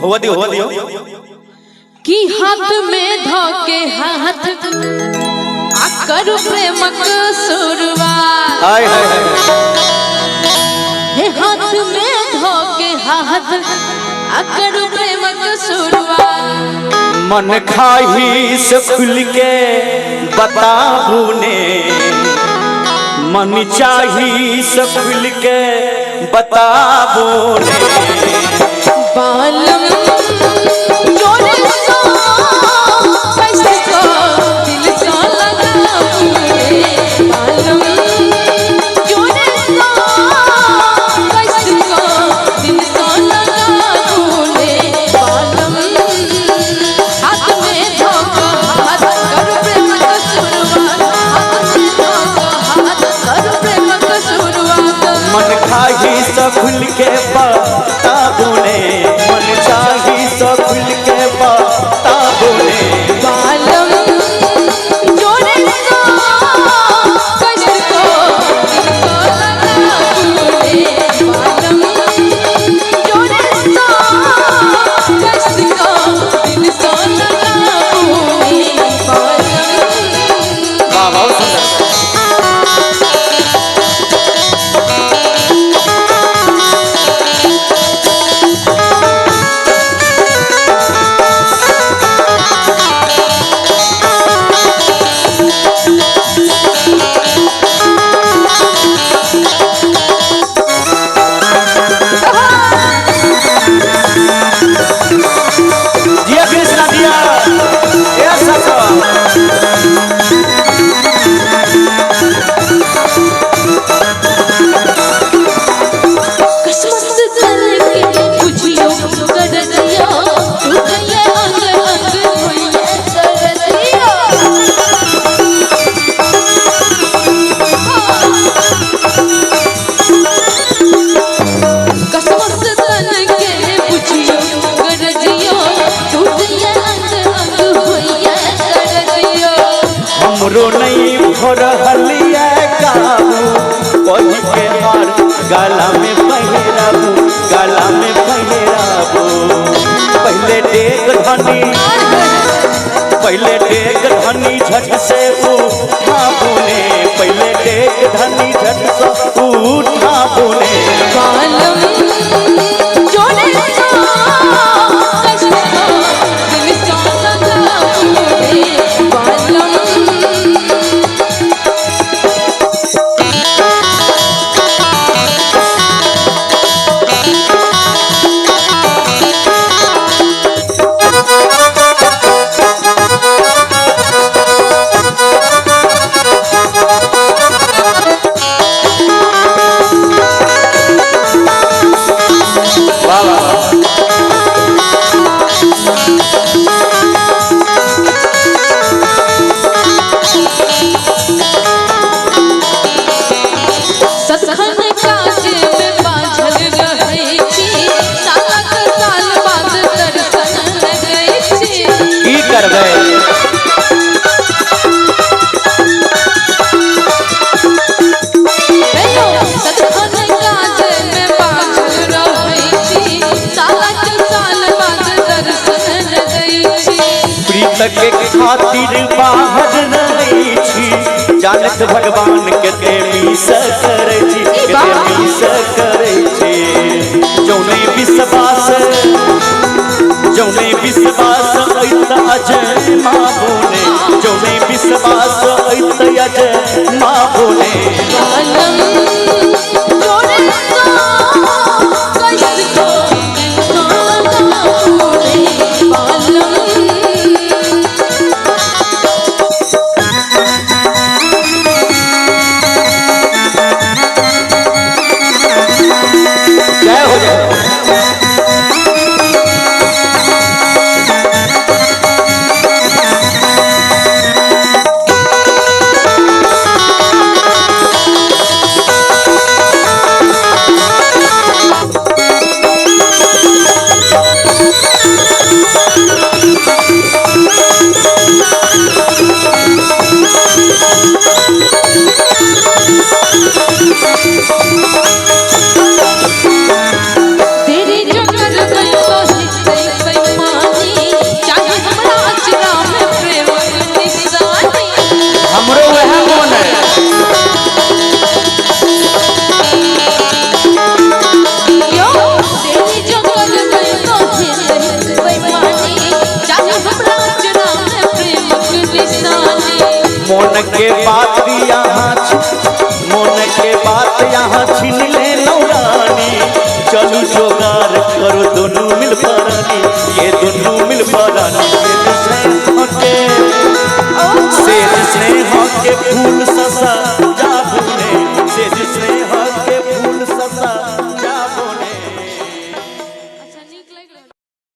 हुआ दियो कि हाथ में धोके हाथ आकर प्रेमक शुरुआत हाय हाय हे हाथ में धोके हाथ आकर प्रेमक शुरुआत मन खाही से खुल के बताबू ने मन चाही से खुल के बताबू ने बालम जोड़े सो कैसे को दिल को लगाऊं रे बालम जोड़े सो कैसे को दिल को लगाऊं रे बालम हाथ में धोखा हाथ कर प्रेम का शुरुआत हाथ में धोखा हाथ कर प्रेम का शुरुआत मन खाही से खुल के बताबू ने मन चाही से खुल के बताबू ने बालम जोड़े सो कैसे को दिल को लगाऊं रे बालम जोड़े सो कैसे को दिल को लगाऊं रे बालम वाह बहुत सुंदर दिया कृष्णा दिया ये सब किस्मत करके बुझियो कर दियो टूटे अंग अंग होइए कर दियो किस्मत करके बुझियो कर दियो टूटे अंग अंग होइए कर दियो हमरो नहीं भर हलिया काबू पही के हार गाला में पहिराबू गाला में पहिराबू पहले डेग धनी झट से उठाबू ने पहले डेग धनी झट से उठाबू ने बालम जोड़े सो कैसे को दिल को लगाऊं रे बालम वाह वाह सतखन काजे में बाझल रहै छी सालक साल बाद दर्शन लगै छी की करबै हेलो सतखन काजे में बाझल रहै छी सालक साल बाद दर्शन लगै छी प्रीत के खातिर बाहर नहीं छी जानत भगवान के मिस करे छी मिस करे छी जौने विश्वास ऐत अजय माँ बोले जौने विश्वास ऐत अजय माँ बोले बालम जोड़े सो कैसे को दिल को लगाऊं रे बालम जय हो जाए के बात यहाँ मन के बात यहाँ छीन ले रानी। चलू जोगार करो दोनों मिल परानी, ये दोनों मिल परानी। सेज स्नेह के फूल